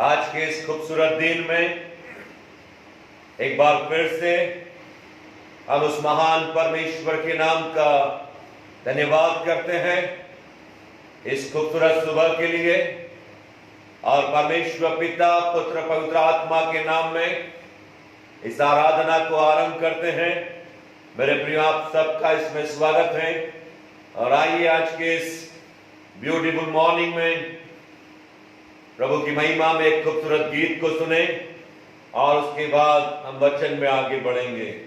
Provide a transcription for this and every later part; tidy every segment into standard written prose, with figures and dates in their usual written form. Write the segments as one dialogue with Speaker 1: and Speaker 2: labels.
Speaker 1: आज के इस खूबसूरत दिन में एक बार फिर से हम उस महान परमेश्वर के नाम का धन्यवाद करते हैं इस खूबसूरत सुबह के लिए। और परमेश्वर पिता, पुत्र, पवित्र आत्मा के नाम में इस आराधना को आरंभ करते हैं। मेरे प्रिय, आप सबका इसमें स्वागत है। और आइए आज के इस ब्यूटीफुल मॉर्निंग में प्रभु की महिमा में एक खूबसूरत गीत को सुने और उसके बाद हम वचन में आगे बढ़ेंगे।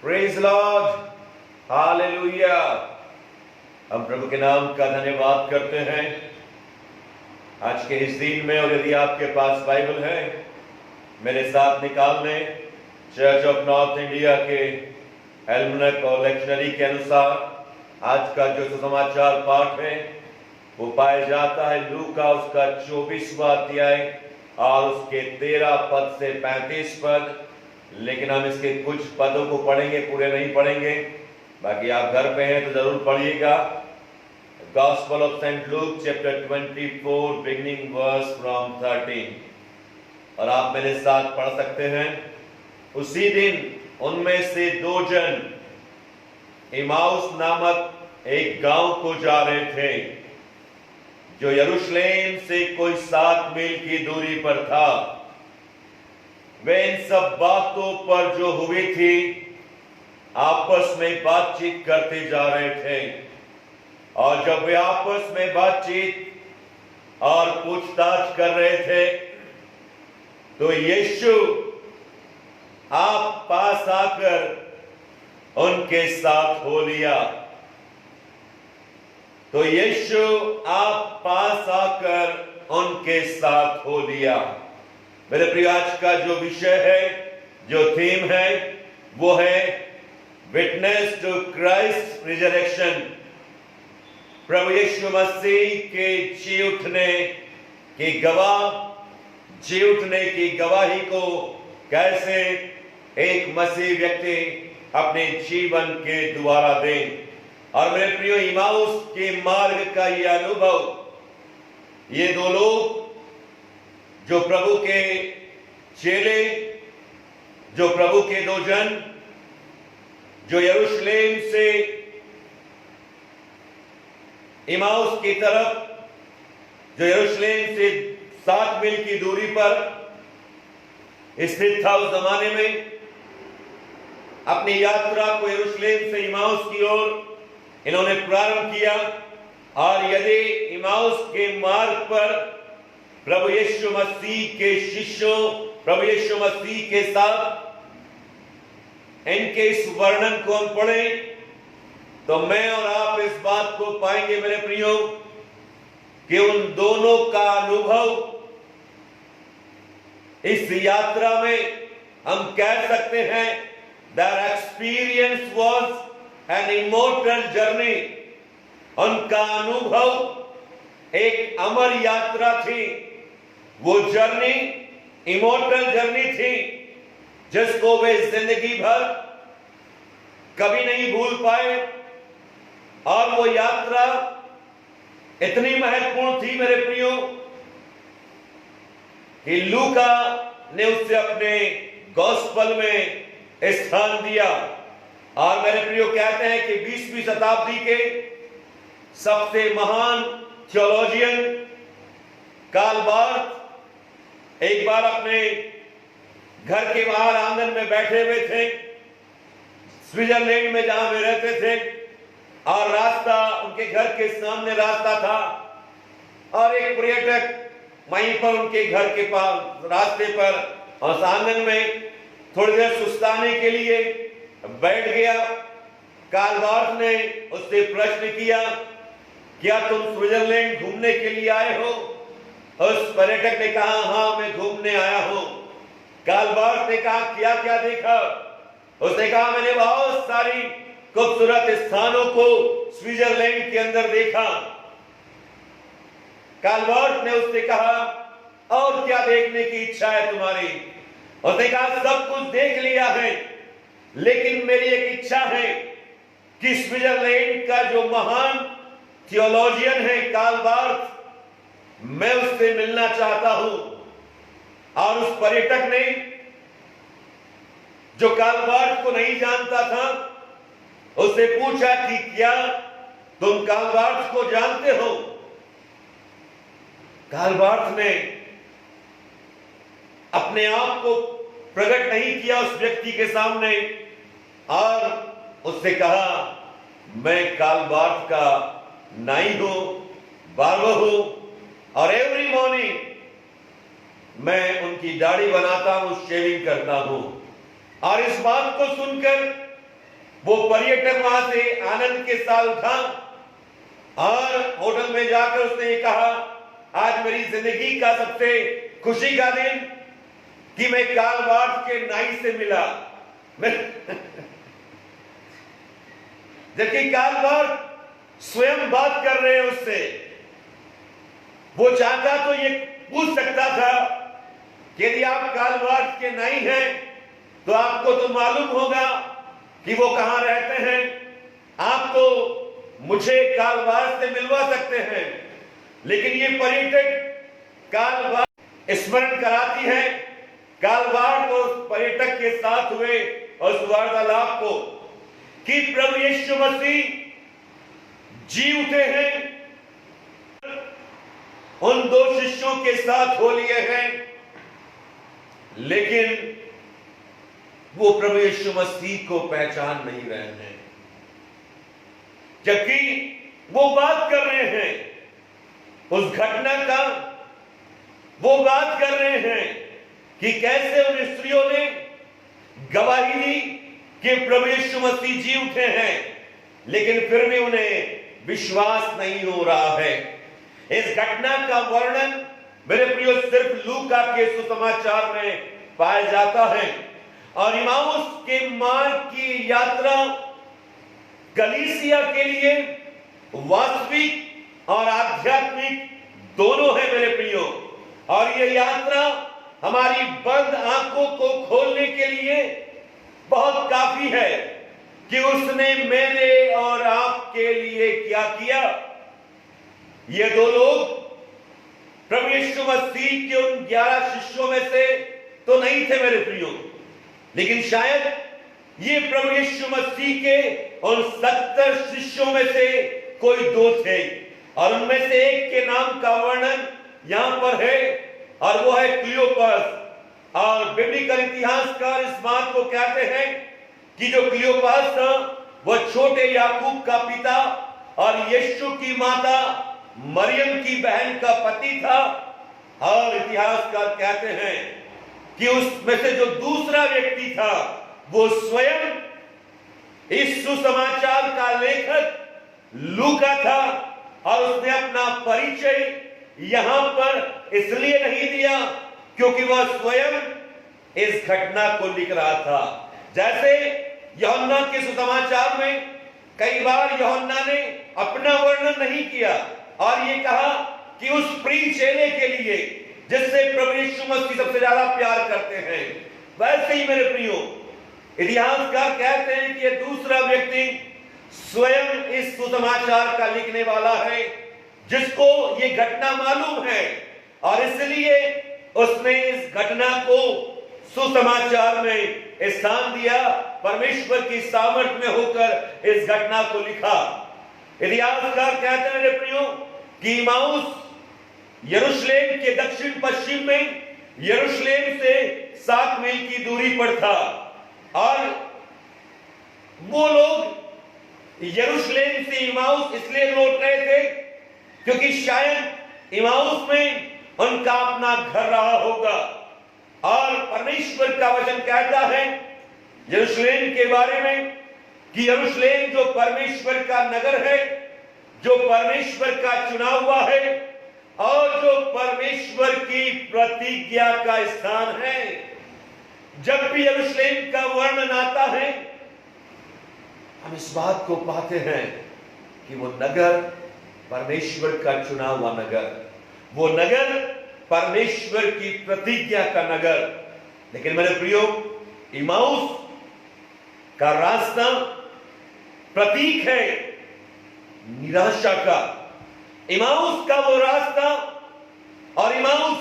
Speaker 1: Praise Lord, hallelujah. हम प्रभु के नाम का धन्यवाद करते हैं आज के इस दिन में। और यदि आपके पास बाइबल है, मेरे साथ निकाल लें। चर्च ऑफ नॉर्थ इंडिया के एल्मनक और लेक्शनरी के अनुसार आज का जो सुसमाचार पाठ है वो पाया जाता है लूका उसका 24वां अध्याय और उसके 13 पद से 35 पद। लेकिन हम इसके कुछ पदों को पढ़ेंगे, पूरे नहीं पढ़ेंगे। बाकी आप घर पे हैं तो जरूर पढ़िएगा। Gospel of Saint Luke chapter 24 beginning verse from 13। और आप मेरे साथ पढ़ सकते हैं। उसी दिन उनमें से 2 जन इमाउस नामक एक गांव को जा रहे थे, जो यरूशलेम से कोई 7 मील की दूरी पर था। वे इन सब बातों पर जो हुई थी आपस में बातचीत करते जा रहे थे। और जब वे आपस में बातचीत और पूछताछ कर रहे थे, तो यीशु आप पास आकर उनके साथ हो लिया। तो यीशु आप पास आकर उनके साथ हो लिया। मेरे प्रिय, आज का जो विषय है, जो थीम है, वो है विटनेस टू क्राइस्ट रिजरेक्शन। प्रभु यीशु मसीह के जी उठने की गवाही को कैसे एक मसीह व्यक्ति अपने जीवन के द्वारा दें। और मेरे प्रियो, इमाउस के मार्ग का ये अनुभव, ये 2 लोग जो प्रभु के चेले, जो प्रभु के 2 जन, जो यरूशलेम से इमाउस की तरफ, जो यरूशलेम से 7 मील की दूरी पर स्थित था, उस जमाने में अपनी यात्रा को यरूशलेम से इमाउस की ओर इन्होंने प्रारंभ किया। और यदि इमाउस के मार्ग पर प्रभु यीशु मसीह के शिष्यों, प्रभु यीशु मसीह के साथ इनके इस वर्णन को हम पढ़ें, तो मैं और आप इस बात को पाएंगे मेरे प्रियो, कि उन दोनों का अनुभव इस यात्रा में हम कह सकते हैं, their experience was an immortal journey। उनका अनुभव एक अमर यात्रा थी। वो जर्नी इमोर्टल जर्नी थी, जिसको वे जिंदगी भर कभी नहीं भूल पाए। और वो यात्रा इतनी महत्वपूर्ण थी मेरे प्रियो, कि लूका ने उससे अपने गॉस्पेल में स्थान दिया। और मेरे प्रियो, कहते हैं कि 20वीं शताब्दी के सबसे महान थियोलॉजियन कार्ल बार्थ एक बार अपने घर के बाहर आंगन में बैठे हुए थे, स्विट्जरलैंड में जहां वे रहते थे। और रास्ता, उनके घर के सामने रास्ता था, और एक पर्यटक वहीं पर उनके घर के पास रास्ते पर और आंगन में थोड़ी देर सुस्ताने के लिए बैठ गया। कार्ल बार्थ ने उससे प्रश्न किया, क्या तुम स्विट्जरलैंड घूमने के लिए आए हो? उस पर्यटक ने कहा, हाँ मैं घूमने आया हूं। कार्ल बार्थ ने कहा, क्या क्या देखा? उसने कहा, मैंने बहुत सारी खूबसूरत स्थानों को स्विट्जरलैंड के अंदर देखा। कार्ल बार्थ ने उससे कहा, और क्या देखने की इच्छा है तुम्हारी? उसने कहा, सब कुछ देख लिया है, लेकिन मेरी एक इच्छा है कि स्विट्जरलैंड का जो महान थियोलॉजियन है कार्ल बार्थ, मैं उससे मिलना चाहता हूं। और उस पर्यटक ने, जो कार्ल बार्थ को नहीं जानता था, उससे पूछा कि क्या तुम कार्ल बार्थ को जानते हो? कार्ल बार्थ ने अपने आप को प्रकट नहीं किया उस व्यक्ति के सामने, और उससे कहा, मैं कार्ल बार्थ का नाई हूं, बार्बर हूं, और एवरी मॉर्निंग मैं उनकी दाढ़ी बनाता हूं, शेविंग करता हूं। और इस बात को सुनकर वो पर्यटक वहां से आनंद के साथ उठा, और होटल में जाकर उसने कहा, आज मेरी जिंदगी का सबसे खुशी का दिन कि मैं कार्ल बार्थ के नाई से मिला। जबकि कार्ल बार्थ स्वयं बात कर रहे हैं उससे। वो चाहता तो ये पूछ सकता था कि यदि आप कार्ल बार्थ के नाई हैं, तो आपको तो मालूम होगा कि वो कहां रहते हैं, आप तो मुझे कार्ल बार्थ से मिलवा सकते हैं। लेकिन ये पर्यटक कार्ल बार्थ स्मरण कराती है कालवार को पर्यटक के साथ हुए उस वार्तालाप को कि प्रभु यीशु मसीह जी उठे हैं, उन दो शिष्यों के साथ हो लिए हैं, लेकिन वो प्रभु यीशु मसीह को पहचान नहीं रहे हैं, जबकि वो बात कर रहे हैं उस घटना का, वो बात कर रहे हैं कि कैसे उन स्त्रियों ने गवाही दी कि प्रभु यीशु मसीह जी उठे हैं, लेकिन फिर भी उन्हें विश्वास नहीं हो रहा है। इस घटना का वर्णन मेरे प्रियो सिर्फ लूका के सुसमाचार में पाया जाता है, और इमाउस के मार्ग की यात्रा कलीसिया के लिए वास्तविक और आध्यात्मिक दोनों है मेरे प्रियो। और यह यात्रा हमारी बंद आंखों को खोलने के लिए बहुत काफी है कि उसने मेरे और आपके लिए क्या किया। ये दो लोग प्रभु यीशु मसीह के उन 11 शिष्यों में से तो नहीं थे मेरे प्रियो, लेकिन शायद ये प्रभु यीशु मसीह के उन 70 शिष्यों में से कोई 2 थे, और उनमें से एक के नाम का वर्णन यहां पर है, और वो है क्लियोपास। और बिब्लिकल इतिहासकार इस बात को कहते हैं कि जो क्लियोपास था वह छोटे याकूब का पिता और यीशु की माता मरियम की बहन का पति था। और इतिहासकार कहते हैं कि उसमें से जो दूसरा व्यक्ति था वो स्वयं इस सुसमाचार का लेखक लूका था, और उसने अपना परिचय यहां पर इसलिए नहीं दिया क्योंकि वह स्वयं इस घटना को लिख रहा था। जैसे यूहन्ना के सुसमाचार में कई बार यूहन्ना ने अपना वर्णन नहीं किया और ये कहा कि उस प्रिय चेले के लिए जिससे प्रभु यीशु मसीह सबसे ज्यादा प्यार करते हैं, वैसे ही मेरे प्रियो इतिहासकार कहते हैं कि यह दूसरा व्यक्ति स्वयं इस सुसमाचार का लिखने वाला है, जिसको ये घटना मालूम है, और इसलिए उसने इस घटना को सुसमाचार में स्थान दिया, परमेश्वर की सामर्थ्य में होकर इस घटना को लिखा। इतिहासकार कहते हैं मेरे प्रियो कि इमाउस यरूशलेम के दक्षिण पश्चिम में यरूशलेम से 7 मील की दूरी पर था, और वो लोग यरूशलेम से इमाउस इसलिए लौट रहे थे क्योंकि शायद इमाउस में उनका अपना घर रहा होगा। और परमेश्वर का वचन कहता है यरूशलेम के बारे में कि यरूशलेम जो परमेश्वर का नगर है, जो परमेश्वर का चुना हुआ है, और जो परमेश्वर की प्रतिज्ञा का स्थान है। जब भी यरूशलेम का वर्णन आता है हम इस बात को पाते हैं कि वो नगर परमेश्वर का चुना हुआ नगर, वो नगर परमेश्वर की प्रतिज्ञा का नगर। लेकिन मेरे प्रियो इमाउस का रास्ता प्रतीक है निराशा का। इमाउस का वो रास्ता और इमाउस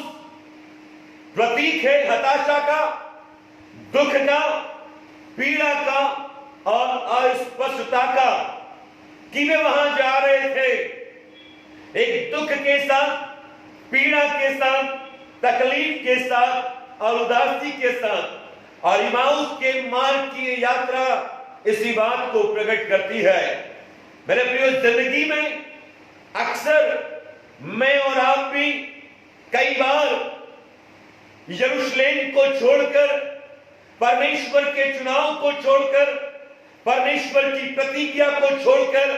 Speaker 1: प्रतीक है हताशा का, दुख का, पीड़ा का और अस्पष्टता का, कि वे वहां जा रहे थे एक दुख के साथ, पीड़ा के साथ, तकलीफ के साथ और उदासी के साथ। और इमाउस के मार्ग की यात्रा इसी बात को प्रकट करती है। मेरे प्रिय जिंदगी में अक्सर मैं और आप भी कई बार यरूशलेम को छोड़कर, परमेश्वर के चुनाव को छोड़कर, परमेश्वर की प्रतिज्ञा को छोड़कर,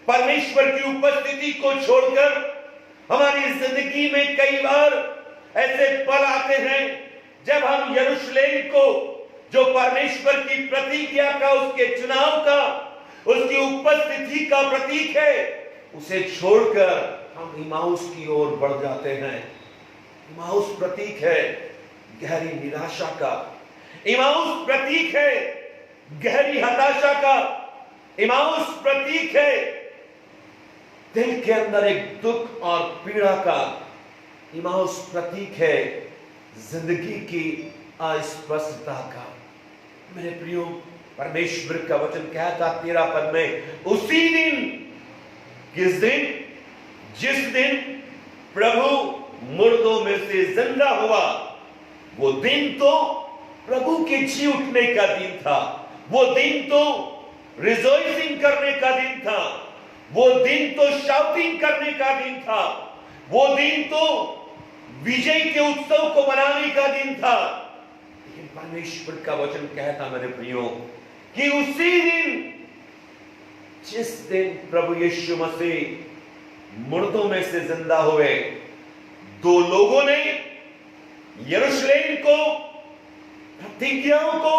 Speaker 1: परमेश्वर की उपस्थिति को छोड़कर हमारी जिंदगी में कई बार ऐसे पल आते हैं जब हम यरूशलेम को, जो परमेश्वर की प्रतिज्ञा का, उसके चुनाव का, उसकी उपस्थिति का प्रतीक है, उसे छोड़कर हम इमाउस की ओर बढ़ जाते हैं। इमाउस प्रतीक है गहरी निराशा का, इमाउस प्रतीक है गहरी हताशा का, इमाउस प्रतीक है दिल के अंदर एक दुख और पीड़ा का, इमाउस प्रतीक है जिंदगी की अस्पष्टता का। मेरे प्रियो, परमेश्वर का वचन कहता 13 पद में, उसी दिन, किस दिन? जिस दिन प्रभु मुर्दों में से जिंदा हुआ, वो दिन तो प्रभु के जी उठने का दिन था। वो दिन तो रिजॉइसिंग करने का दिन था। वो दिन तो शाउटिंग करने का दिन था। वो दिन तो विजय के उत्सव को मनाने का दिन था। लेकिन परमेश्वर का वचन कहता मेरे प्रियो कि उसी दिन, जिस दिन प्रभु यीशु मसीह मुर्दों में से जिंदा हुए, दो लोगों ने यरूशलेम को, प्रतिज्ञाओं को,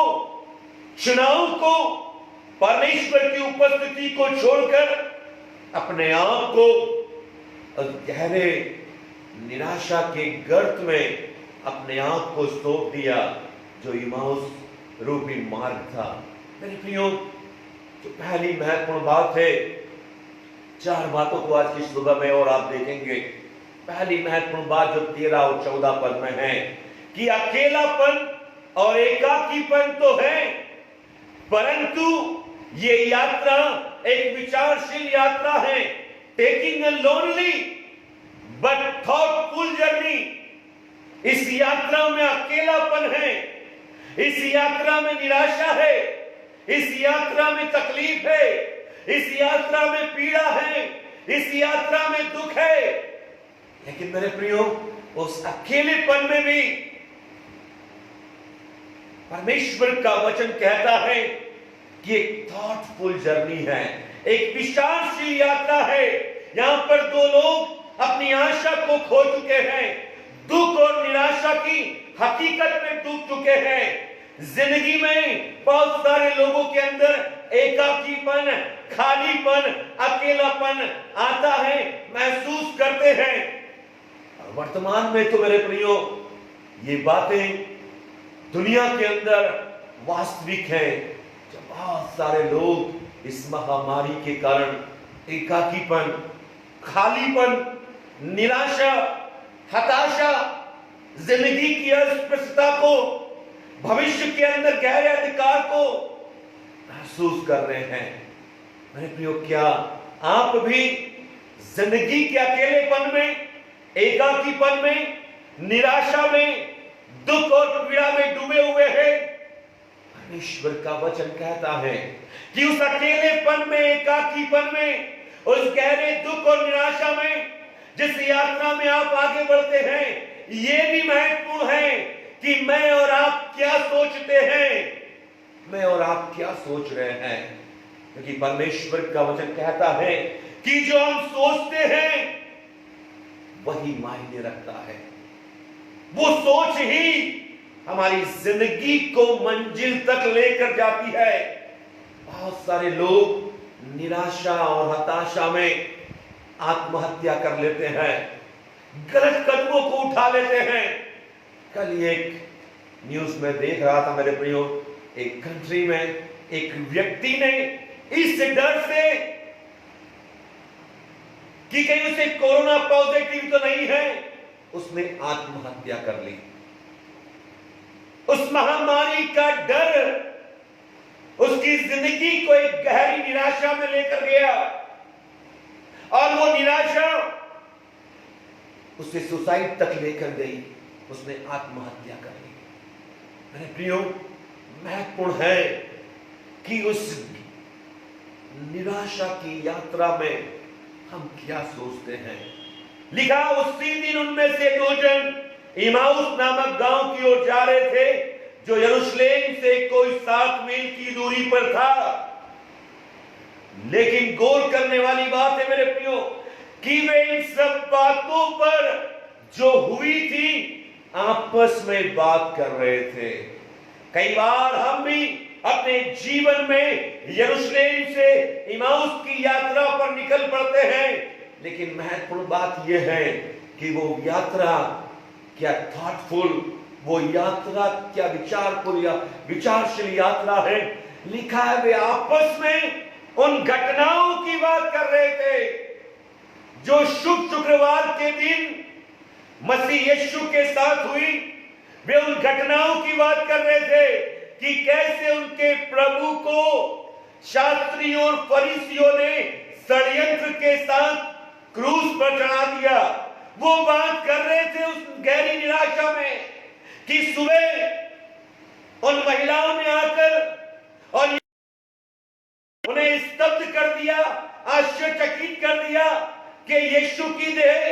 Speaker 1: चुनाव को, परमेश्वर की उपस्थिति को छोड़कर अपने आप को गहरे निराशा के गर्त में अपने आप को सौंप दिया, जो इमाउस रूपी मार्ग था। मेरे प्रियो, जो पहली महत्वपूर्ण बात है, 4 बातों को आज की सुबह में और आप देखेंगे। पहली महत्वपूर्ण बात जो 13 और 14 पद में है कि अकेलापन और एकाकीपन तो है, परंतु ये यात्रा एक विचारशील यात्रा है। Taking a lonely but thoughtful journey. इस यात्रा में अकेलापन है, इस यात्रा में निराशा है, इस यात्रा में तकलीफ है, इस यात्रा में पीड़ा है, इस यात्रा में दुख है। लेकिन मेरे प्रियो, उस अकेलेपन में भी परमेश्वर का वचन कहता है कि एक थॉटफुल जर्नी है, एक विचारशील यात्रा है। यहां पर 2 लोग अपनी आशा को खो चुके हैं, दुख और निराशा की हकीकत में डूब चुके हैं। जिंदगी में बहुत सारे लोगों के अंदर एकाकीपन, खालीपन, अकेलापन आता है, महसूस करते हैं। और वर्तमान में तो मेरे प्रियो, ये बातें दुनिया के अंदर वास्तविक हैं। जब बहुत सारे लोग इस महामारी के कारण एकाकीपन, खालीपन, निराशा, हताशा, जिंदगी की अस्पष्टता को, भविष्य के अंदर गहरे अंधकार को महसूस कर रहे हैं। मेरे प्रियो, क्या आप भी जिंदगी के अकेलेपन में, एकाकीपन में, निराशा में, दुख और पीड़ा में डूबे हुए हैं? परमेश्वर का वचन कहता है कि उस अकेलेपन में, एकाकीपन में, उस गहरे दुख और निराशा में जिस यात्रा में आप आगे बढ़ते हैं, यह भी महत्वपूर्ण है कि मैं और आप क्या सोचते हैं, मैं और आप क्या सोच रहे हैं। क्योंकि परमेश्वर का वचन कहता है कि जो हम सोचते हैं वही मायने रखता है। वो सोच ही हमारी जिंदगी को मंजिल तक लेकर जाती है। बहुत सारे लोग निराशा और हताशा में आत्महत्या कर लेते हैं, गलत कदमों को उठा लेते हैं। कल एक न्यूज में देख रहा था मेरे प्रियो, एक कंट्री में एक व्यक्ति ने इस डर से कि कहीं उसे कोरोना पॉजिटिव तो नहीं है, उसने आत्महत्या कर ली। उस महामारी का डर उसकी जिंदगी को एक गहरी निराशा में लेकर गया और वो निराशा उसे सुसाइड तक लेकर गई। उसने आत्महत्या कर ली। मेरे प्रियो, महत्वपूर्ण है कि उस निराशा की यात्रा में हम क्या सोचते हैं। लिखा, उसी दिन उनमें से 2 जन इमाउस नामक गांव की ओर जा रहे थे, जो यरूशलेम से कोई 7 मील की दूरी पर था। लेकिन गौर करने वाली बात है मेरे प्रियो कि वे इन सब बातों पर जो हुई थी आपस में बात कर रहे थे। कई बार हम भी अपने जीवन में यरूशलेम से इमाउस की यात्रा पर निकल पड़ते हैं, लेकिन महत्वपूर्ण बात यह है कि वो यात्रा क्या थॉटफुल, वो यात्रा क्या विचारपूर्ण या विचारशील यात्रा है। लिखा है, वे आपस में उन घटनाओं की बात कर रहे थे जो शुभ शुक्रवार के दिन मसीह यीशु के साथ हुई, वे उन घटनाओं की बात कर रहे थे कि कैसे उनके प्रभु को शास्त्रियों और फरीसियों ने षड्यंत्र के साथ क्रूस पर चढ़ा दिया। वो बात कर रहे थे उस गहरी निराशा में कि सुबह उन महिलाओं ने आकर और उन्हें स्तब्ध कर दिया, आश्चर्यचकित कर दिया कि यीशु की देह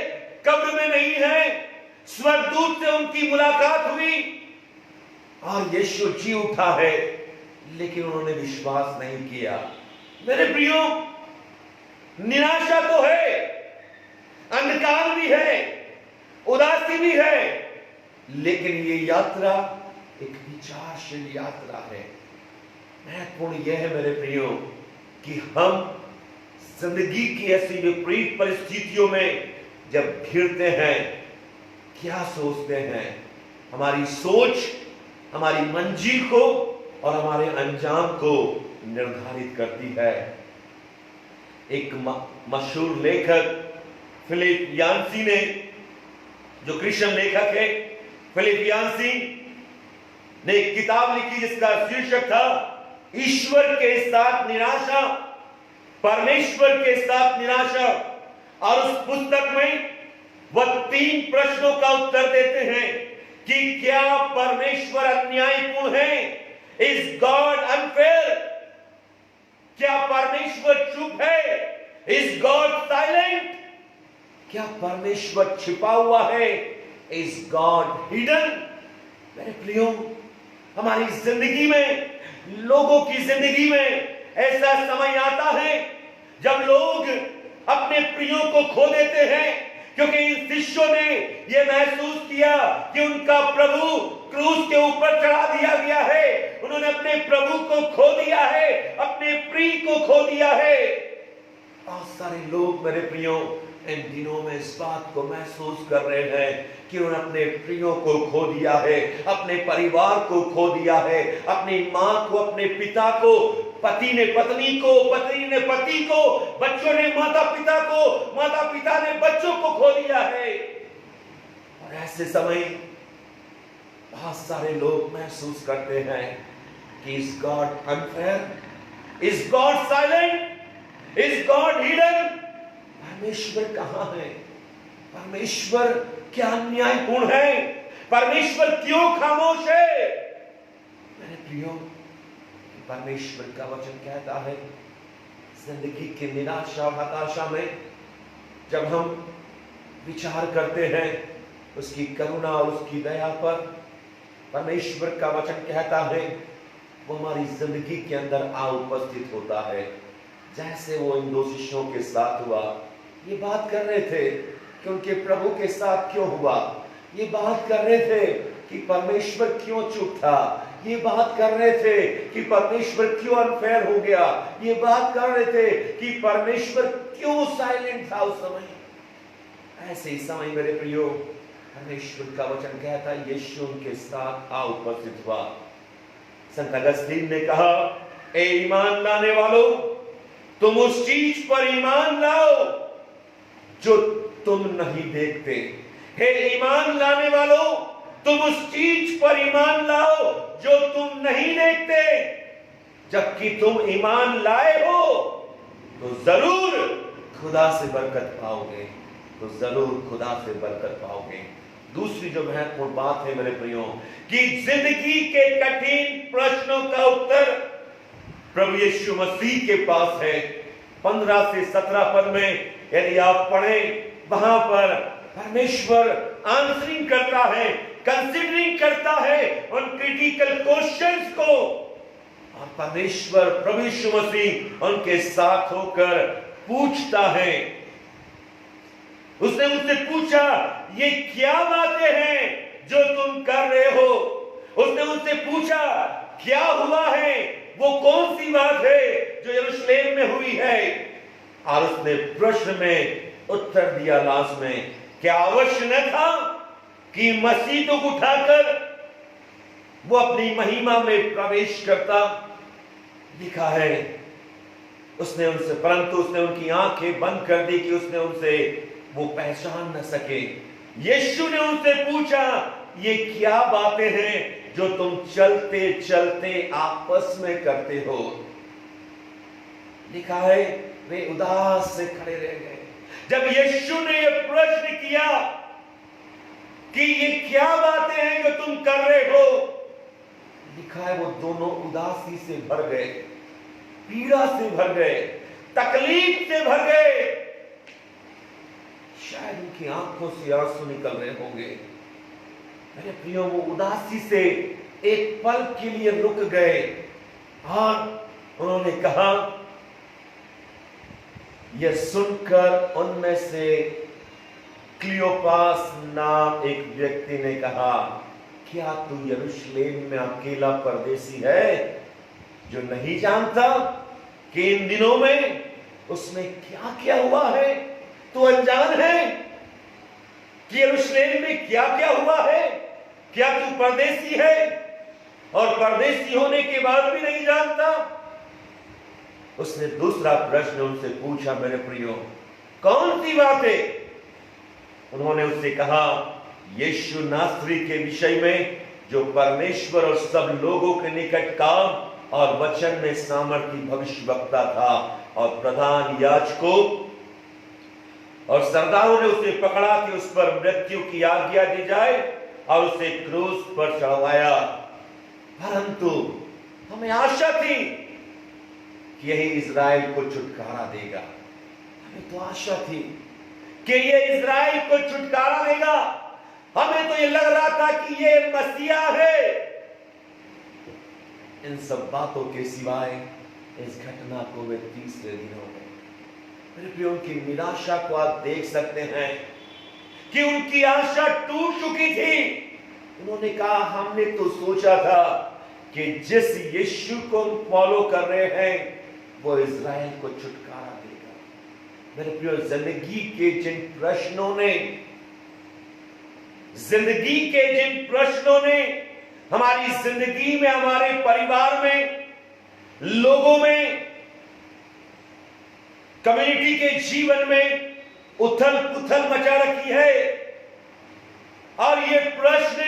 Speaker 1: कब्र में नहीं है। स्वर्गदूत से उनकी मुलाकात हुई और यीशु जी उठा है, लेकिन उन्होंने विश्वास नहीं किया। मेरे प्रियो, निराशा तो है, अंधकार भी है, उदासी भी है, लेकिन ये यात्रा एक विचारशील यात्रा है। महत्वपूर्ण यह है मेरे प्रियो कि हम जिंदगी की ऐसी विपरीत परिस्थितियों में जब घिरते हैं, क्या सोचते हैं, हमारी सोच हमारी मंजिल को और हमारे अंजाम को निर्धारित करती है। एक मशहूर लेखक फिलिप यांसी ने, जो क्रिश्चियन लेखक है, फिलिप यांसी ने एक किताब लिखी जिसका शीर्षक था ईश्वर के साथ निराशा, परमेश्वर के साथ निराशा। और उस पुस्तक में वह 3 प्रश्नों का उत्तर देते हैं कि क्या परमेश्वर अन्यायपूर्ण है? Is God unfair? क्या परमेश्वर चुप है? Is God silent? क्या परमेश्वर छिपा हुआ है? Is God hidden? मेरे प्रियो, हमारी जिंदगी में, लोगों की जिंदगी में ऐसा समय आता है जब लोग अपने प्रियों को खो देते हैं, क्योंकि इन शिष्यों ने यह महसूस किया कि उनका प्रभु क्रूस के ऊपर चढ़ा दिया गया है। उन्होंने अपने प्रभु को खो दिया है, अपने प्रिय को खो दिया है। बहुत सारे लोग मेरे प्रियो इन दिनों में इस बात को महसूस कर रहे हैं कि उन्होंने अपने प्रियों को खो दिया है, अपने परिवार को खो दिया है, अपनी माँ को, अपने पिता को, पति ने पत्नी को, पत्नी ने पति को, बच्चों ने माता पिता को, माता पिता ने बच्चों को खो दिया है। और ऐसे समय बहुत सारे लोग महसूस करते हैं कि is God unfair? Is God silent? Is God hidden? परमेश्वर कहां है? परमेश्वर क्या अन्यायपूर्ण है? परमेश्वर क्यों खामोश है? मेरे प्रियो, परमेश्वर का वचन कहता है जिंदगी की निराशा और हताशा में जब हम विचार करते हैं उसकी करुणा और उसकी दया पर, परमेश्वर का वचन कहता है वो हमारी जिंदगी के अंदर आ उपस्थित होता है। जैसे वो इन 2 शिष्यों के साथ हुआ। ये बात कर रहे थे कि उनके प्रभु के साथ क्यों हुआ, ये बात कर रहे थे कि परमेश्वर क्यों चुप था, ये बात कर रहे थे कि परमेश्वर क्यों अनफेयर हो गया, ये बात कर रहे थे कि परमेश्वर क्यों साइलेंट था उस समय। ऐसे ही समय मेरे प्रियो, परमेश्वर का वचन कहता है यीशु उनके साथ आ उपस्थित हुआ। संत अगस्तीन ने कहा, ए ईमान लाने वालों, तुम उस चीज पर ईमान लाओ जो तुम नहीं देखते। हे ईमान लाने वालों, तुम उस चीज पर ईमान लाओ जो तुम नहीं देखते। जबकि तुम ईमान लाए हो तो जरूर खुदा से बरकत पाओगे, तो जरूर खुदा से बरकत पाओगे। दूसरी जो महत्वपूर्ण बात है मेरे प्रियो कि जिंदगी के कठिन प्रश्नों का उत्तर प्रभु यीशु मसीह के पास है। 15 से 17 पद में यदि आप पढ़ें, वहां पर परमेश्वर आंसरिंग करता है, कंसीडरिंग करता है उन क्रिटिकल क्वेश्चंस को, और परमेश्वर प्रभु यीशु मसीह उनके साथ होकर पूछता है। उसने उनसे पूछा, ये क्या बातें हैं जो तुम कर रहे हो? उसने उनसे पूछा, क्या हुआ है? वो कौन सी बात है जो यरूशलेम में हुई है? और उसने प्रश्न में उत्तर दिया लास्ट में, क्या अवश्य न था कि मसीह को उठाकर वो अपनी महिमा में प्रवेश करता? लिखा है उसने उनसे, परंतु उसने उनकी आंखें बंद कर दी कि उसने उनसे वो पहचान न सके। यीशु ने उनसे पूछा, ये क्या बातें हैं जो तुम चलते चलते आपस में करते हो। लिखा है वे उदास से खड़े रह गए। जब यीशु ने यह प्रश्न किया कि ये क्या बातें हैं जो तुम कर रहे हो, लिखा है वो दोनों उदासी से भर गए, पीड़ा से भर गए, तकलीफ से भर गए। शायद उनकी आंखों से आंसू निकल रहे होंगे। मेरे प्रियो, वो उदासी से एक पल के लिए रुक गए और उन्होंने कहा, यह सुनकर उनमें से क्लियोपास नाम एक व्यक्ति ने कहा, क्या तू यरूशलेम में अकेला परदेसी है जो नहीं जानता कि इन दिनों में उसमें क्या क्या हुआ है? तू अनजान है कि यरूशलेम में क्या क्या हुआ है? क्या तू परदेसी है और परदेसी होने के बाद भी नहीं जानता? उसने दूसरा प्रश्न उनसे पूछा, मेरे प्रियो, कौन सी बातें? उन्होंने उससे कहा, यीशु नासरी के विषय में जो परमेश्वर और सब लोगों के निकट काम और वचन में सामर्थी भविष्यवक्ता था, और प्रधान याजकों और सरदारों ने उसे पकड़ा कि उस पर मृत्यु की आज्ञा दी जाए और उसे क्रूस पर चढ़वाया। परंतु हमें आशा थी कि यही इज़राइल को छुटकारा देगा। हमें तो आशा थी कि ये इज़राइल को छुटकारा देगा। हमें तो ये लग रहा था कि ये मसीहा है। इन सब बातों के सिवाय इस घटना को वे तीसरे दिन हो गए। मेरे प्रियो, उनकी निराशा को आप देख सकते हैं कि उनकी आशा टूट चुकी थी। उन्होंने कहा, हमने तो सोचा था कि जिस यीशु को हम फॉलो कर रहे हैं वो इज़राइल को छुटकारा देगा। मेरे प्रियो, जिंदगी के जिन प्रश्नों ने हमारी जिंदगी में, हमारे परिवार में, लोगों में, कम्युनिटी के जीवन में उथल पुथल मचा रखी है, और ये प्रश्न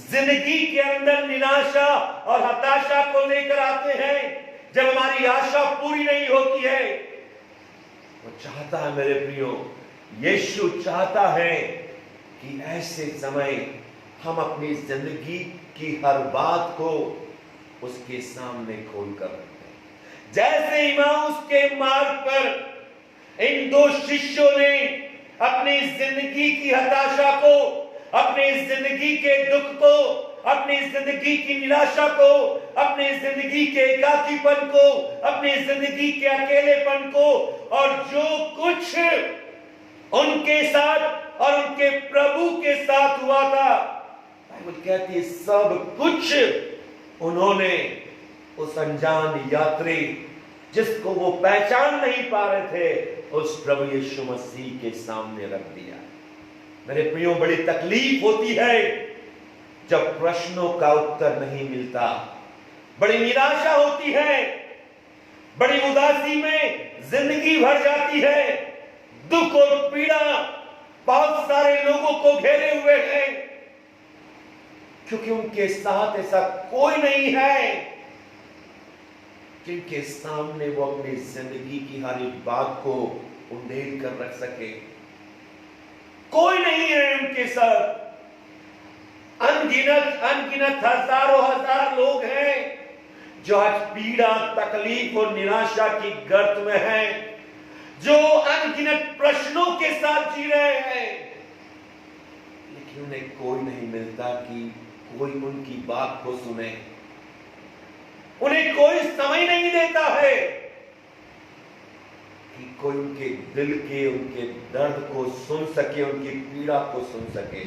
Speaker 1: जिंदगी के अंदर निराशा और हताशा को लेकर आते हैं जब हमारी आशा पूरी नहीं होती है। वो चाहता है, मेरे प्रियो, यीशु चाहता है कि ऐसे समय हम अपनी जिंदगी की हर बात को उसके सामने खोल कर रखें। जैसे इमाउस के मार्ग पर इन दो शिष्यों ने अपनी जिंदगी की हताशा को, अपनी जिंदगी के दुख को, अपनी जिंदगी की निराशा को, अपनी जिंदगी के एकाकीपन को, अपनी जिंदगी के अकेलेपन को, और जो कुछ उनके साथ और उनके प्रभु के साथ हुआ था, बाइबल कहती है सब कुछ उन्होंने उस अनजान यात्री, जिसको वो पहचान नहीं पा रहे थे, उस प्रभु यीशु मसीह के सामने रख दिया। मेरे प्रियो, बड़ी तकलीफ होती है जब प्रश्नों का उत्तर नहीं मिलता। बड़ी निराशा होती है, बड़ी उदासी में जिंदगी भर जाती है। दुख और पीड़ा बहुत सारे लोगों को घेरे हुए हैं, क्योंकि उनके साथ ऐसा कोई नहीं है जिनके सामने वो अपनी जिंदगी की हर एक बात को उंडेल कर रख सके। कोई नहीं है उनके साथ। अनगिनत हजारों हजार लोग हैं जो आज पीड़ा, तकलीफ और निराशा की गर्त में हैं, जो अनगिनत प्रश्नों के साथ जी रहे हैं, लेकिन उन्हें कोई नहीं मिलता कि कोई उनकी बात को सुने। उन्हें कोई समय नहीं देता है कि कोई उनके दिल के, उनके दर्द को सुन सके, उनकी पीड़ा को सुन सके।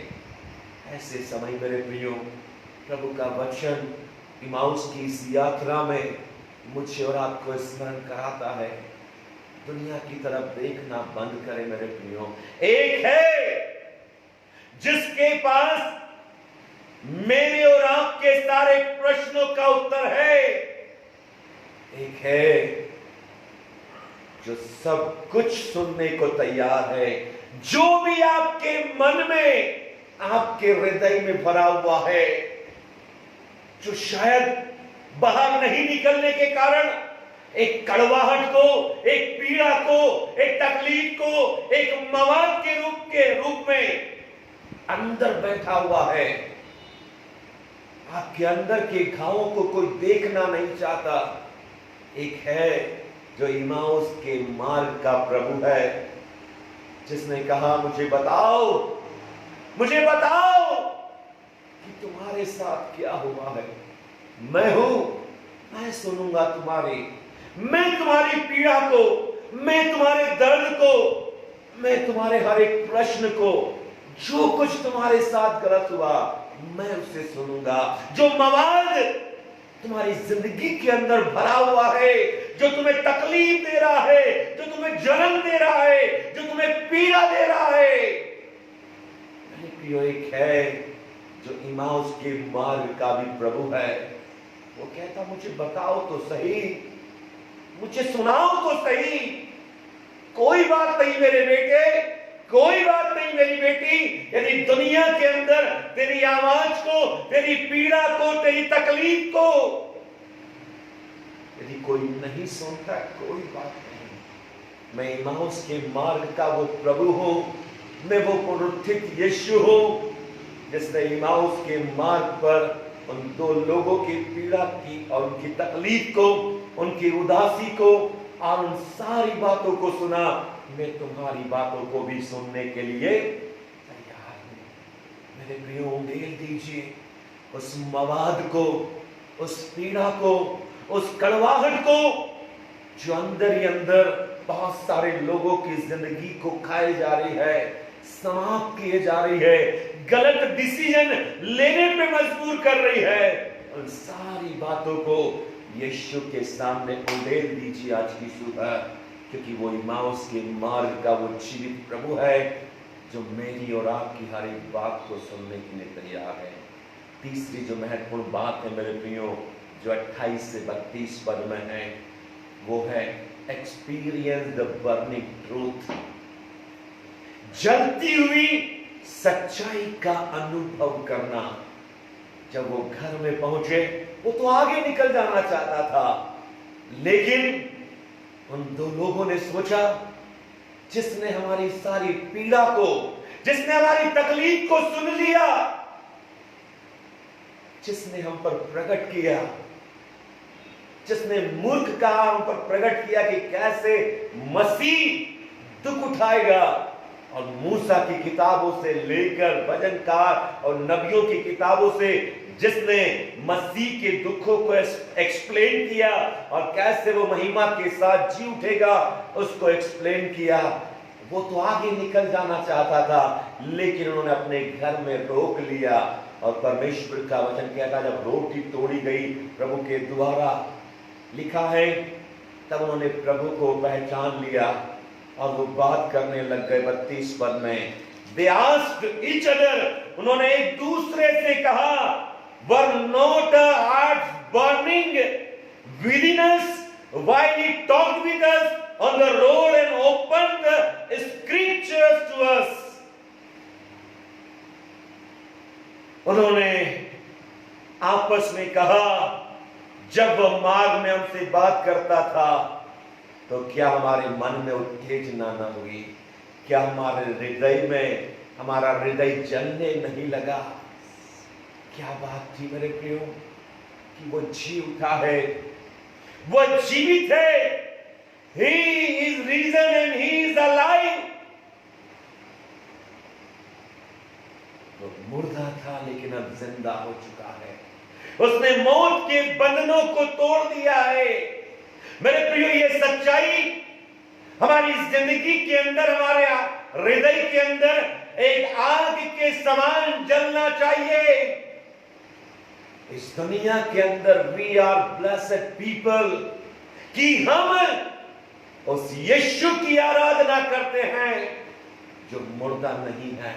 Speaker 1: ऐसे समय, मेरे प्रियो, प्रभु का वचन इमाउस की इस यात्रा में मुझे और आपको स्मरण कराता है, दुनिया की तरफ देखना बंद करें। मेरे प्रियो, एक है जिसके पास मेरे और आपके सारे प्रश्नों का उत्तर है। एक है जो सब कुछ सुनने को तैयार है। जो भी आपके मन में आपके हृदय में भरा हुआ है, जो शायद बाहर नहीं निकलने के कारण एक कड़वाहट को, एक पीड़ा को, एक तकलीफ को, एक मवाद के रूप में अंदर बैठा हुआ है। आपके अंदर के घावों को कोई देखना नहीं चाहता। एक है जो इम्माउस के मार्ग का प्रभु है, जिसने कहा मुझे बताओ कि तुम्हारे साथ क्या हुआ है। मैं हूं, मैं सुनूंगा तुम्हारी, मैं तुम्हारी पीड़ा को, मैं तुम्हारे दर्द को, मैं तुम्हारे हर एक प्रश्न को, जो कुछ तुम्हारे साथ गलत हुआ मैं उसे सुनूंगा। जो मवाद तुम्हारी जिंदगी के अंदर भरा हुआ है, जो तुम्हें तकलीफ दे रहा है, जो तुम्हें जलन दे रहा है, जो तुम्हें पीड़ा दे रहा है, मेरे प्रियो एक है जो इम्माउस के मार्ग का भी प्रभु है। वो कहता मुझे बताओ तो सही, मुझे सुनाओ तो सही। कोई बात नहीं मेरे बेटे, कोई बात नहीं मेरी बेटी, यदि दुनिया के अंदर तेरी आवाज को, तेरी पीड़ा को, तेरी तकलीफ को यदि कोई नहीं सुनता, कोई बात नहीं। मैं इम्माउस के मार्ग का वो प्रभु हूं, मैं वो पुनरुत्थित यीशु हूं, जिसने इम्माउस के मार्ग पर उन दो लोगों की पीड़ा की और उनकी तकलीफ को, उनकी उदासी को और उन सारी बातों को सुना। मैं तुम्हारी बातों को भी सुनने के लिए तैयार हूं। मेरे प्रियो, उंडेल दीजिए उस मवाद को, उस पीड़ा को, उस कड़वाहट को, जो अंदर ही अंदर बहुत सारे लोगों की जिंदगी को खाए जा रही है, समाप्त किए जा रही है, गलत डिसीजन लेने पे मजबूर कर रही है। उन सारी बातों को यीशु के सामने उंडेल दीजिए आज की सुबह, क्योंकि वो इम्माउस के मार्ग का वो जीवित प्रभु है, जो मेरी और आपकी हर एक बात को सुनने के लिए तैयार है। तीसरी जो महत्वपूर्ण बात है मेरे प्रियो, जो 28 से 32 पद में है, वो है एक्सपीरियंस द बर्निंग ट्रूथ। जलती हुई सच्चाई का अनुभव करना। जब वो घर में पहुंचे, वो तो आगे निकल जाना चाहता था, लेकिन उन दो लोगों ने सोचा, जिसने हमारी सारी पीड़ा को, जिसने हमारी तकलीफ को सुन लिया, जिसने हम पर प्रकट किया, जिसने मूर्ख का हम पर प्रकट किया कि कैसे मसीह दुख उठाएगा, और मूसा की किताबों से लेकर भजनकार और नबियों की किताबों से जिसने मसीह के दुखों को एक्सप्लेन किया और कैसे वो महिमा के साथ जी उठेगा, उसको एक्सप्लेन किया। वो तो आगे निकल जाना चाहता था, लेकिन उन्होंने अपने घर में रोक लिया। और परमेश्वर का वचन कहता, जब रोटी तोड़ी गई प्रभु के द्वारा, लिखा है, तब उन्होंने प्रभु को पहचान लिया और वो बात करने लग गए। 32 पद में, They asked each other, उन्होंने एक दूसरे से कहा, Were not our hearts burning within us while he talked with us on the road and opened the scriptures to us? उन्होंने आपस में कहा, जब वह मार्ग में हमसे बात करता था, तो क्या हमारे मन में उत्तेजना न हुई? क्या हमारे हृदय में, हमारा हृदय जलने नहीं लगा? क्या बात थी मेरे प्रियो, कि वो जी उठा है, वो जीवित है। He is risen and he is alive. वो मुर्दा था लेकिन अब जिंदा हो चुका है। उसने मौत के बंधनों को तोड़ दिया है। मेरे प्रियो, ये सच्चाई हमारी जिंदगी के अंदर, हमारे हृदय के अंदर एक आग के समान जलना चाहिए। इस दुनिया के अंदर वी आर ब्लेस्ड पीपल, कि हम उस यीशु की आराधना करते हैं जो मुर्दा नहीं है,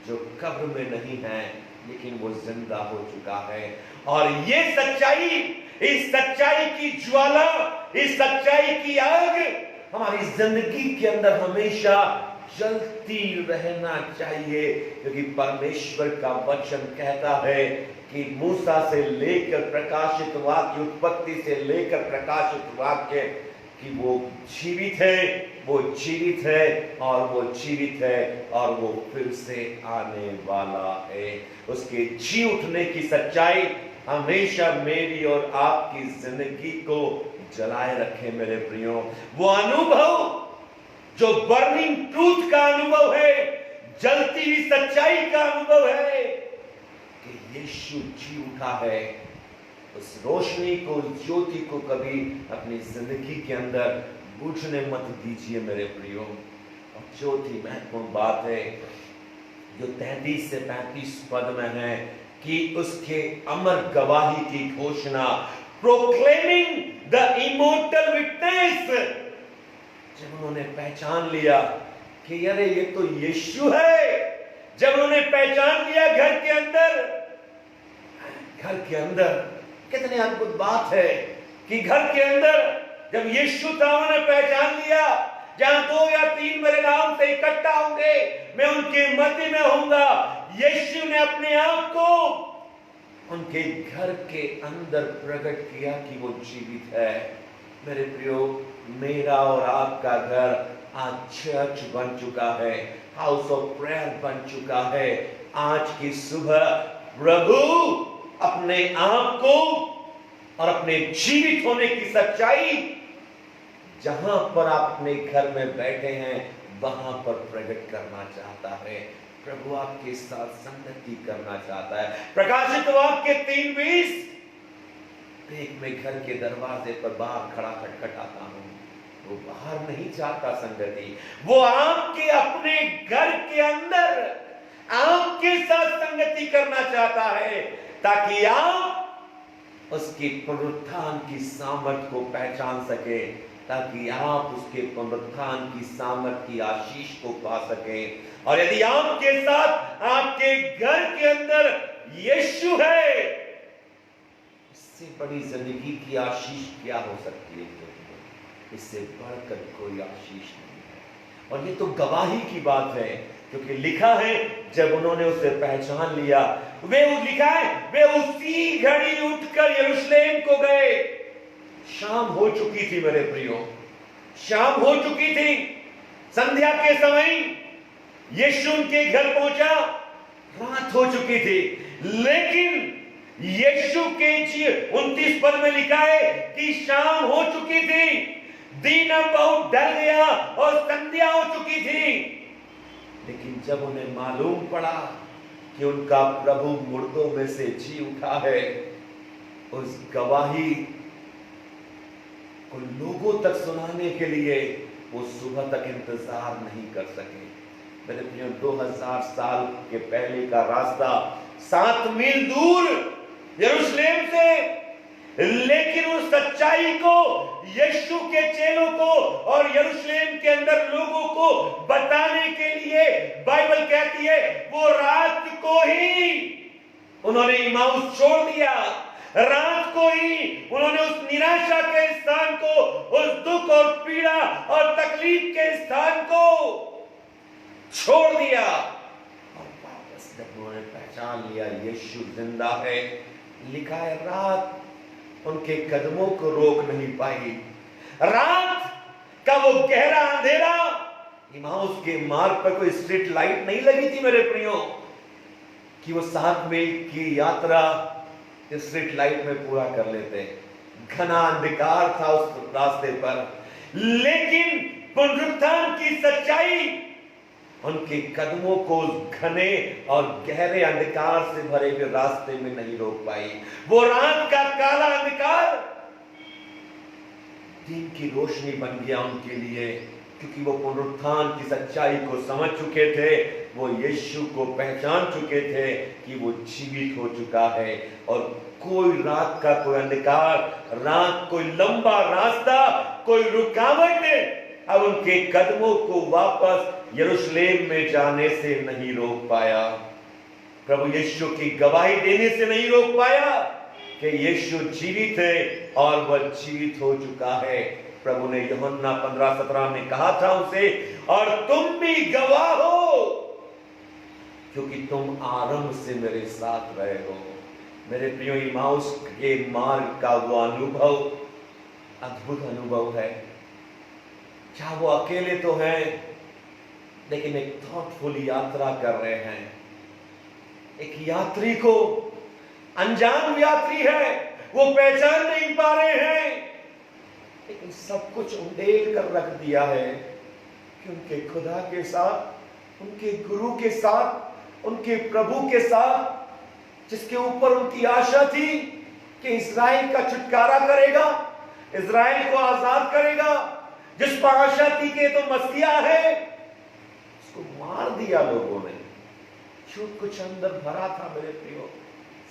Speaker 1: जो कब्र में नहीं है, लेकिन वो जिंदा हो चुका है। और ये सच्चाई, इस सच्चाई की ज्वाला, इस सच्चाई की आग हमारी जिंदगी के अंदर हमेशा जलती रहना चाहिए, क्योंकि परमेश्वर का वचन कहता है कि मूसा से लेकर प्रकाशित वाक्य, उत्पत्ति से लेकर प्रकाशित वाक्य, कि वो जीवित है, वो जीवित है और वो जीवित है और वो फिर से आने वाला है। उसके जी उठने की सच्चाई हमेशा मेरी और आपकी जिंदगी को जलाए रखे मेरे प्रियो। वो अनुभव जो बर्निंग ट्रूथ का अनुभव है, जलती हुई सच्चाई का अनुभव है कि यीशु जी उठा है, उस रोशनी को, ज्योति को कभी अपनी जिंदगी के अंदर बुझने मत दीजिए मेरे प्रियो। और ज्योति महत्वपूर्ण बात है जो 33 से 35 पद में है कि उसके अमर गवाही की घोषणा, प्रोक्लेमिंग द इमोर्टल विटनेस। जब उन्होंने पहचान लिया कि अरे ये तो यीशु है, जब उन्होंने पहचान लिया घर के अंदर कितने अद्भुत बात है कि घर के अंदर जब यीशु था, उन्होंने पहचान लिया जहां 2 या 3 मेरे नाम से इकट्ठा होंगे, मैं उनके मध्य में होऊंगा। यीशु ने अपने आप को उनके घर के अंदर प्रकट किया कि वो जीवित है। मेरे प्रियो, मेरा और आपका घर आज चर्च बन चुका है, हाउस ऑफ प्रेयर बन चुका है। आज की सुबह प्रभु अपने आप को और अपने जीवित होने की सच्चाई जहां पर आप अपने घर में बैठे हैं वहां पर प्रकट करना चाहता है। प्रभु आपके साथ संगति करना चाहता है। प्रकाशित वाक्य 3:20, एक मैं घर के दरवाजे पर बाहर खड़ा खटखटाता हूं। वो बाहर नहीं चाहता संगति, वो आपके अपने घर के अंदर आपके साथ संगति करना चाहता है, ताकि आप उसके पुनरुत्थान की सामर्थ को पहचान सके, ताकि आप उसके पुनरुत्थान की सामर्थ की आशीष को पा सकें। और यदि आपके साथ आपके घर के अंदर यीशु है, इससे बड़ी जिंदगी की आशीष क्या हो सकती है? इससे बढ़कर कोई आशीष नहीं है। और ये तो गवाही की बात है, क्योंकि लिखा है जब उन्होंने उसे पहचान लिया, लिखा है वे उसी घड़ी उठकर यरूशलेम को गए। शाम हो चुकी थी मेरे प्रियो, शाम हो चुकी थी। संध्या के समय यीशु उनके घर पहुंचा, रात हो चुकी थी। लेकिन यीशु के 29 पद में लिखा है कि शाम हो चुकी थी, दिन बहुत ढल गया और संध्या हो चुकी थी। लेकिन जब उन्हें मालूम पड़ा कि उनका प्रभु मुर्दों में से जी उठा है, उस गवाही को लोगों तक सुनाने के लिए वो सुबह तक इंतजार नहीं कर सके। मेरे प्रियो, 2000 साल के पहले का रास्ता 7 मील दूर यरूशलेम से, लेकिन उस सच्चाई को यीशु के चेलों को और यरूशलेम के अंदर लोगों को बताने के लिए बाइबल कहती है वो रात को ही उन्होंने इमाउस छोड़ दिया। रात को ही उन्होंने उस निराशा के स्थान को, उस दुख और पीड़ा और तकलीफ के स्थान को छोड़ दिया। और वापस जब उन्होंने पहचान लिया यीशु जिंदा है, लिखा है रात उनके कदमों को रोक नहीं पाई। रात का वो गहरा अंधेरा, इमाउस के मार्ग पर कोई स्ट्रीट लाइट नहीं लगी थी मेरे प्रियो, कि वो 7 मील की यात्रा स्ट्रीट लाइट में पूरा कर लेते। घना अंधकार था उस रास्ते पर, लेकिन पुनरुत्थान की सच्चाई उनके कदमों को घने और गहरे अंधकार से भरे हुए रास्ते में नहीं रोक पाई। वो रात का काला अंधकार दिन की रोशनी बन गया उनके लिए, क्योंकि वो पुनरुत्थान की सच्चाई को समझ चुके थे। वो यीशु को पहचान चुके थे कि वो जीवित हो चुका है, और कोई रात का कोई अंधकार, रात कोई लंबा रास्ता, कोई रुकावट अब उनके कदमों को वापस यरूशलेम में जाने से नहीं रोक पाया। प्रभु यीशु की गवाही देने से नहीं रोक पाया कि यीशु जीवित है और वह जीवित हो चुका है। प्रभु ने यूहन्ना 15:17 में कहा था उसे, और तुम भी गवाह हो क्योंकि तुम आरंभ से मेरे साथ रहे हो। मेरे प्रियो, इमाउस के मार्ग का वो अनुभव अद्भुत अनुभव है। क्या वो अकेले तो हैं, लेकिन एक थॉटफुल यात्रा कर रहे हैं। एक यात्री को, अनजान यात्री है, वो पहचान नहीं पा रहे हैं, लेकिन सब कुछ उंडेल कर रख दिया है कि उनके खुदा के साथ, उनके गुरु के साथ, उनके प्रभु के साथ, जिसके ऊपर उनकी आशा थी कि इज़राइल का छुटकारा करेगा, इज़राइल को आजाद करेगा, जिस पर आशा थी कि तो मसीहा है, उसको मार दिया लोगों ने। जो कुछ अंदर भरा था मेरे प्रियो,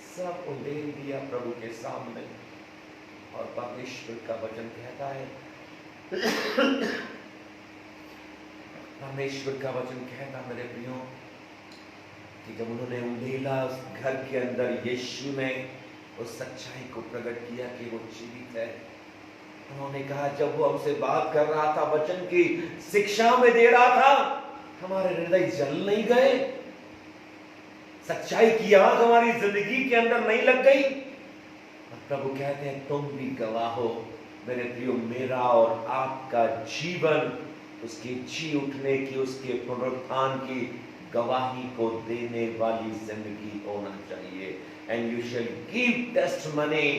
Speaker 1: सब उंडेल दिया प्रभु के सामने। और परमेश्वर का वचन कहता है, परमेश्वर का वचन कहता मेरे प्रियो कि जब उन्होंने उंडेला उस घर के अंदर, यीशु ने उस सच्चाई को प्रकट किया कि वो जीवित है। उन्होंने कहा, जब वो हमसे बात कर रहा था, वचन की शिक्षा में दे रहा था, हमारे हृदय जल नहीं गए? सच्चाई की आग हमारी जिंदगी के अंदर नहीं लग गई? प्रभु कहते हैं, तुम भी गवाह हो मेरे प्रियो। मेरा और आपका जीवन उसके जी उठने की, उसके पुनरुत्थान की गवाही को देने वाली जिंदगी होना चाहिए। And you shall give testimony.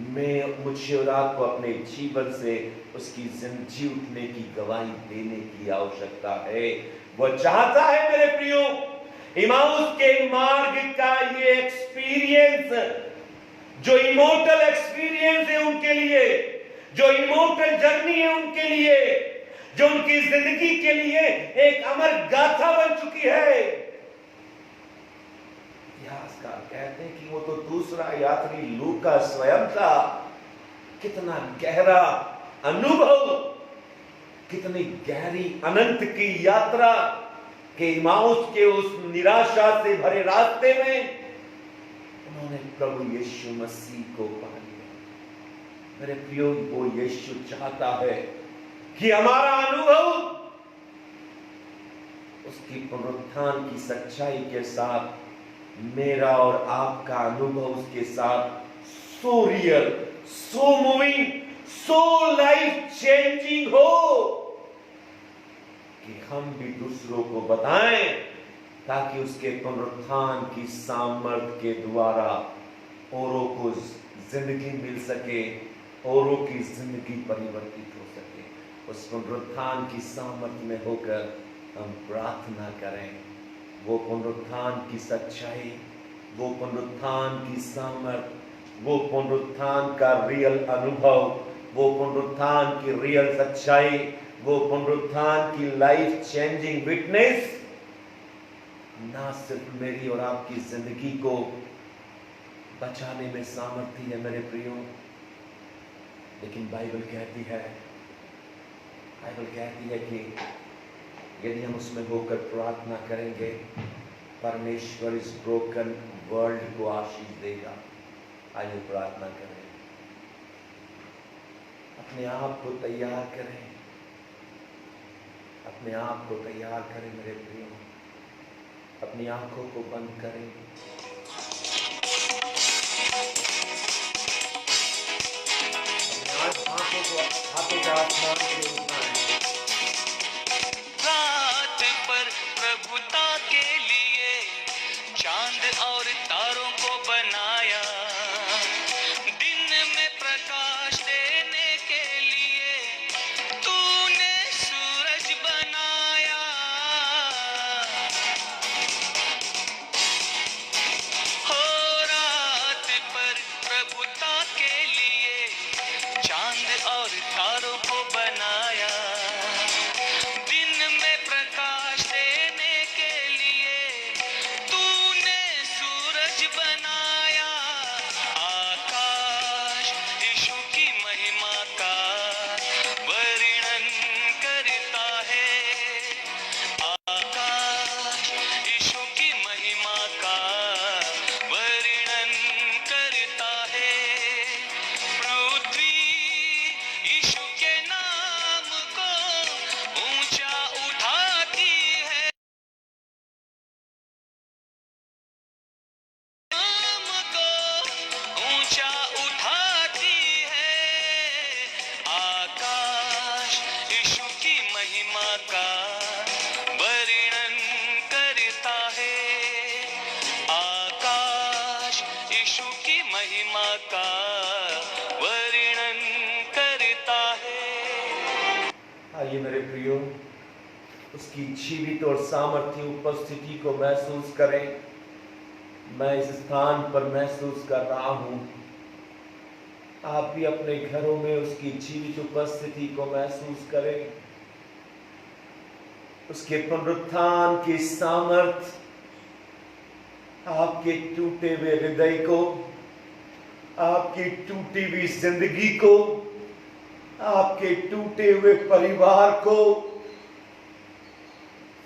Speaker 1: मैं, मुझे और आपको अपने जीवन से उसकी जी उठने की गवाही देने की आवश्यकता है। वो चाहता है मेरे प्रियो, इमाउस के मार्ग का ये एक्सपीरियंस, जो इमोर्टल एक्सपीरियंस है उनके लिए, जो इमोर्टल जर्नी है उनके लिए, जो उनकी जिंदगी के लिए एक अमर गाथा बन चुकी है। इतिहासकार कहते हैं कि वो तो दूसरा यात्री लूका स्वयं था। कितना गहरा अनुभव, कितनी गहरी अनंत की यात्रा के इमाउस के उस निराशा से भरे रास्ते में उन्होंने प्रभु यीशु मसीह को पा लिया। मेरे प्रियो, वो यीशु चाहता है कि हमारा अनुभव उसकी पुनरुत्थान की सच्चाई के साथ, मेरा और आपका अनुभव उसके साथ so real, so moving, so life changing हो कि हम भी दूसरों को बताएं, ताकि उसके पुनरुत्थान की सामर्थ के द्वारा औरों को जिंदगी मिल सके, औरों की जिंदगी परिवर्तित हो सके। उस पुनरुत्थान की सामर्थ में होकर हम प्रार्थना करें। वो पुनरुत्थान की सच्चाई, वो पुनरुत्थान की सामर्थ, वो पुनरुत्थान का रियल अनुभव, वो पुनरुत्थान की रियल सच्चाई, वो पुनरुत्थान की लाइफ चेंजिंग विटनेस ना सिर्फ मेरी और आपकी जिंदगी को बचाने में सामर्थ्य है मेरे प्रियो, लेकिन बाइबल कहती है कि यदि हम उसमें होकर प्रार्थना करेंगे, परमेश्वर इस ब्रोकन वर्ल्ड को आशीष देगा। आइए प्रार्थना करें, अपने आप को तैयार करें, अपने आप को तैयार करें मेरे प्रियो। अपनी आंखों को बंद करें। आंखों को, हाथों का आसमान के उठाएं।
Speaker 2: रात पर प्रभुता के लिए चांद और तारों को बनाया, दिन में प्रकाश देने के लिए तूने सूरज बनाया। हो रात पर प्रभुता के लिए चांद और तारों को बनाया, दिन में प्रकाश देने के लिए तूने सूरज बनाया। आकाश यीशु की महिमा का वर्णन करता है, आकाश यीशु की महिमा का वर्णन करता है। पृथ्वी यीशु का वर्णन करता है। आकाश यीशु की महिमा का वर्णन करता है।
Speaker 1: आइए मेरे प्रियो, उसकी जीवित और सामर्थ्य उपस्थिति को महसूस करें। मैं इस स्थान पर महसूस कर रहा हूं, आप भी अपने घरों में उसकी जीवित उपस्थिति को महसूस करें। उसके पुनरुत्थान की सामर्थ आपके टूटे हुए हृदय को, आपकी टूटी हुई जिंदगी को, आपके टूटे हुए परिवार को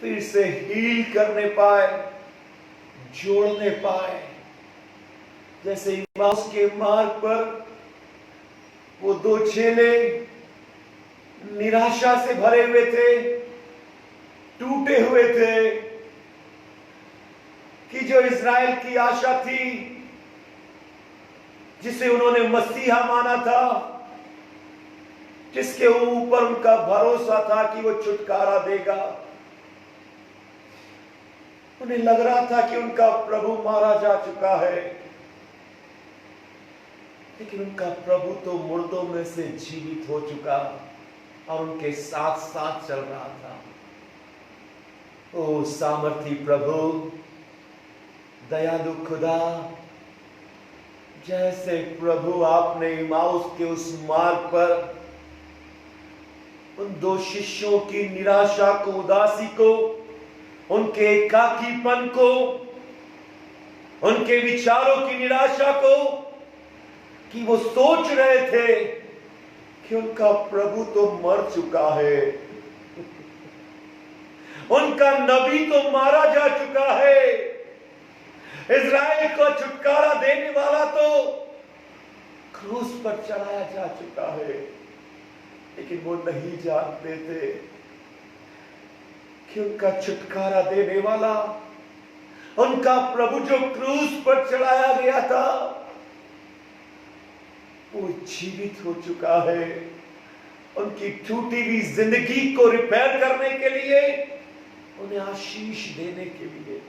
Speaker 1: फिर से हील करने पाए, जोड़ने पाए। जैसे इमाउस के मार्ग पर वो दो चेले निराशा से भरे हुए थे, टूटे हुए थे कि जो इज़राइल की आशा थी, जिसे उन्होंने मसीहा माना था, जिसके ऊपर उनका भरोसा था कि वो छुटकारा देगा, उन्हें लग रहा था कि उनका प्रभु मारा जा चुका है, लेकिन उनका प्रभु तो मुर्दों में से जीवित हो चुका और उनके साथ साथ चल रहा था। ओ सामर्थी प्रभु, दयालु खुदा, जैसे प्रभु आपने इमाउस के उस मार्ग पर उन दो शिष्यों की निराशा को, उदासी को, उनके एकाकीपन को, उनके विचारों की निराशा को, कि वो सोच रहे थे कि उनका प्रभु तो मर चुका है, उनका नबी तो मारा जा चुका है, इज़राइल को छुटकारा देने वाला तो क्रूस पर चढ़ाया जा चुका है, लेकिन वो नहीं जानते थे कि उनका छुटकारा देने वाला, उनका प्रभु जो क्रूस पर चढ़ाया गया था, वो जीवित हो चुका है। उनकी टूटी हुई जिंदगी को रिपेयर करने के लिए, उन्हें आशीष देने के लिए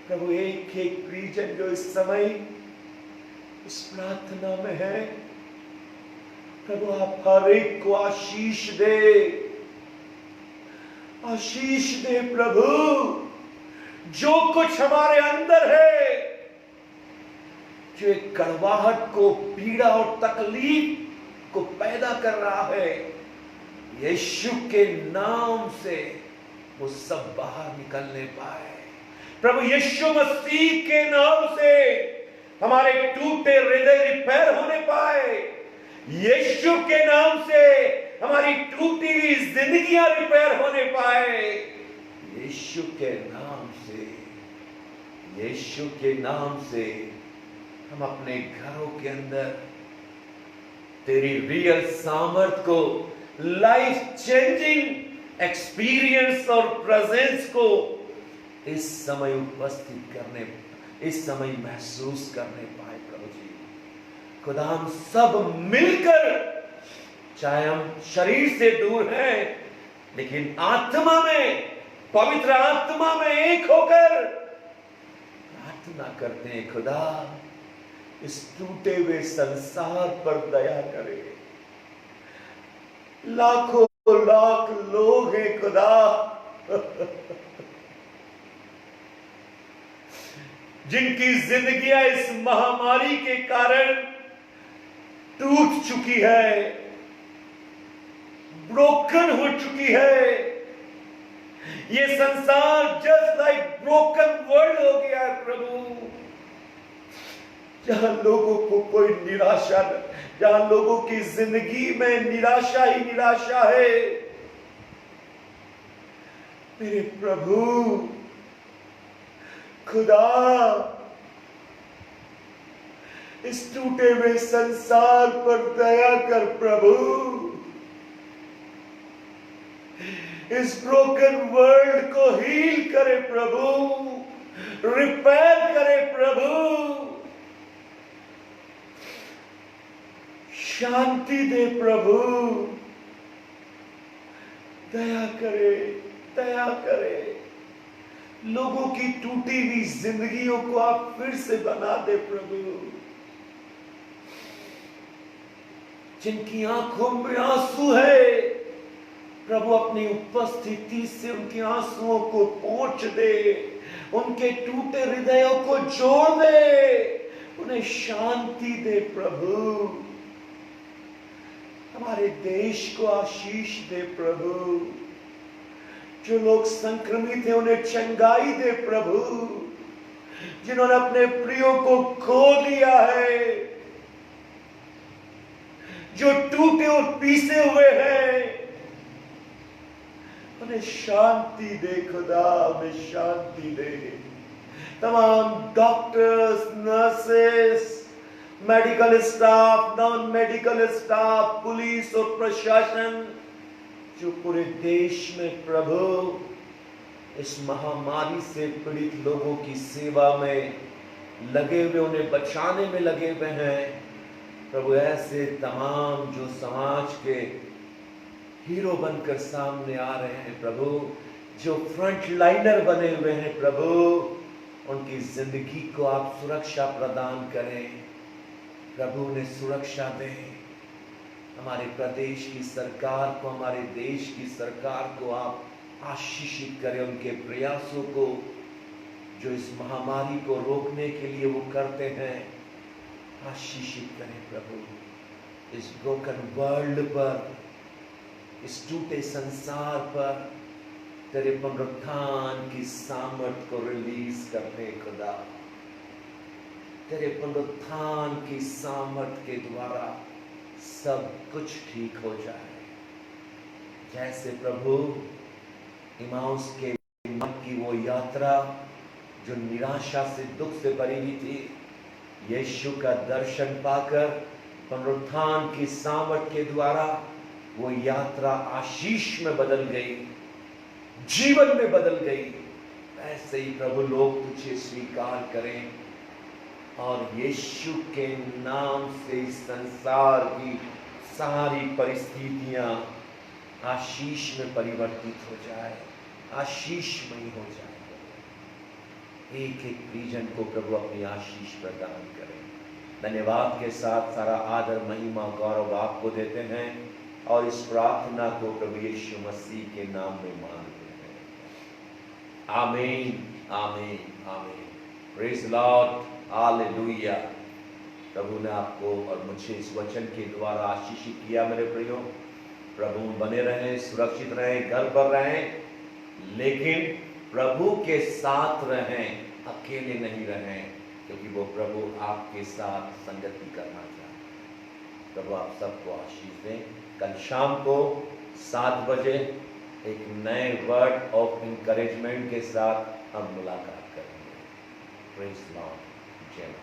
Speaker 1: प्रभु एक एक प्रिजन जो इस समय इस प्रार्थना में है, प्रभु आप हर एक को आशीष दे, आशीष दे प्रभु। जो कुछ हमारे अंदर है, जो एक कड़वाहट को, पीड़ा और तकलीफ को पैदा कर रहा है, यीशु के नाम से वो सब बाहर निकलने पाए। प्रभु यीशु मसीह के नाम से हमारे टूटे हृदय रिपेयर होने पाए। यीशु के नाम से हमारी टूटी हुई जिंदगियां रिपेयर होने पाए। यीशु के नाम से, यीशु के नाम से हम अपने घरों के अंदर तेरी रियल सामर्थ को, लाइफ चेंजिंग एक्सपीरियंस और प्रेजेंस को इस समय उपस्थित करने, इस समय महसूस करने पाए प्रभु जी। खुदा हम सब मिलकर, चाहे हम शरीर से दूर हैं, लेकिन आत्मा में, पवित्र आत्मा में एक होकर प्रार्थना करते हैं, खुदा इस टूटे हुए संसार पर दया करे। लाखों लाख लोग हैं खुदा जिनकी जिंदगियां इस महामारी के कारण टूट चुकी है, ब्रोकन हो चुकी है। ये संसार जस्ट लाइक ब्रोकन वर्ल्ड हो गया है प्रभु, जहां लोगों को कोई निराशा, जहां लोगों की जिंदगी में निराशा ही निराशा है। मेरे प्रभु खुदा, इस टूटे हुए संसार पर दया कर प्रभु, इस ब्रोकन वर्ल्ड को हील करे प्रभु, रिपेयर करे प्रभु, शांति दे प्रभु, दया करे, दया करे। लोगों की टूटी हुई जिंदगियों को आप फिर से बना दे प्रभु। जिनकी आंखों में आंसू है, प्रभु अपनी उपस्थिति से उनके आंसुओं को पोंछ दे, उनके टूटे हृदयों को जोड़ दे, उन्हें शांति दे प्रभु। हमारे देश को आशीष दे प्रभु। जो लोग संक्रमित हैं उन्हें चंगाई दे प्रभु। जिन्होंने अपने प्रियों को खो दिया है, जो टूटे और पीसे हुए हैं, उन्हें शांति दे खुदा, उन्हें शांति दे। तमाम doctors, nurses, medical staff, non medical staff, police और प्रशासन जो पूरे देश में प्रभु इस महामारी से पीड़ित लोगों की सेवा में लगे हुए, उन्हें बचाने में लगे हुए हैं प्रभु, ऐसे तमाम जो समाज के हीरो बनकर सामने आ रहे हैं प्रभु, जो फ्रंट लाइनर बने हुए हैं प्रभु, उनकी जिंदगी को आप सुरक्षा प्रदान करें प्रभु, उन्हें सुरक्षा दें। हमारे प्रदेश की सरकार को, हमारे देश की सरकार को आप आशीषित करें, उनके प्रयासों को जो इस महामारी को रोकने के लिए वो करते हैं, आशीषित करें प्रभु। इस ब्रोकन वर्ल्ड पर, इस टूटे संसार पर तेरे पुनरुत्थान की सामर्थ को रिलीज करने खुदा, तेरे पुनरुत्थान की सामर्थ के द्वारा सब कुछ ठीक हो जाए। जैसे प्रभु इमाउस के मार्ग की वो यात्रा जो निराशा से, दुख से भरी हुई थी, यीशु का दर्शन पाकर पुनरुत्थान की सामर्थ के द्वारा वो यात्रा आशीष में बदल गई, जीवन में बदल गई। ऐसे ही प्रभु लोग तुझे स्वीकार करें और यीशु के नाम से इस संसार की सारी परिस्थितियां आशीष में परिवर्तित हो जाए, आशीषमयी हो जाए। एक एक परिजन को प्रभु अपनी आशीष प्रदान करें। धन्यवाद के साथ सारा आदर, महिमा, गौरव आपको देते हैं और इस प्रार्थना को प्रभु यीशु मसीह के नाम में मांगते हैं। आमीन, आमीन, आमीन। Praise Lord, hallelujah. प्रभु ने आपको और मुझे इस वचन के द्वारा आशीषित किया। मेरे प्रियो, प्रभु बने रहें, सुरक्षित रहें, घर पर रहें, लेकिन प्रभु के साथ रहें, अकेले नहीं रहें, क्योंकि वो प्रभु आपके साथ संगति करना चाहते हैं। प्रभु आप सबको आशीष दें। कल शाम को 7 बजे एक नए वर्ड ऑफ इंकरेजमेंट के साथ हम मुलाकात करेंगे। प्रेज लॉर्ड, जय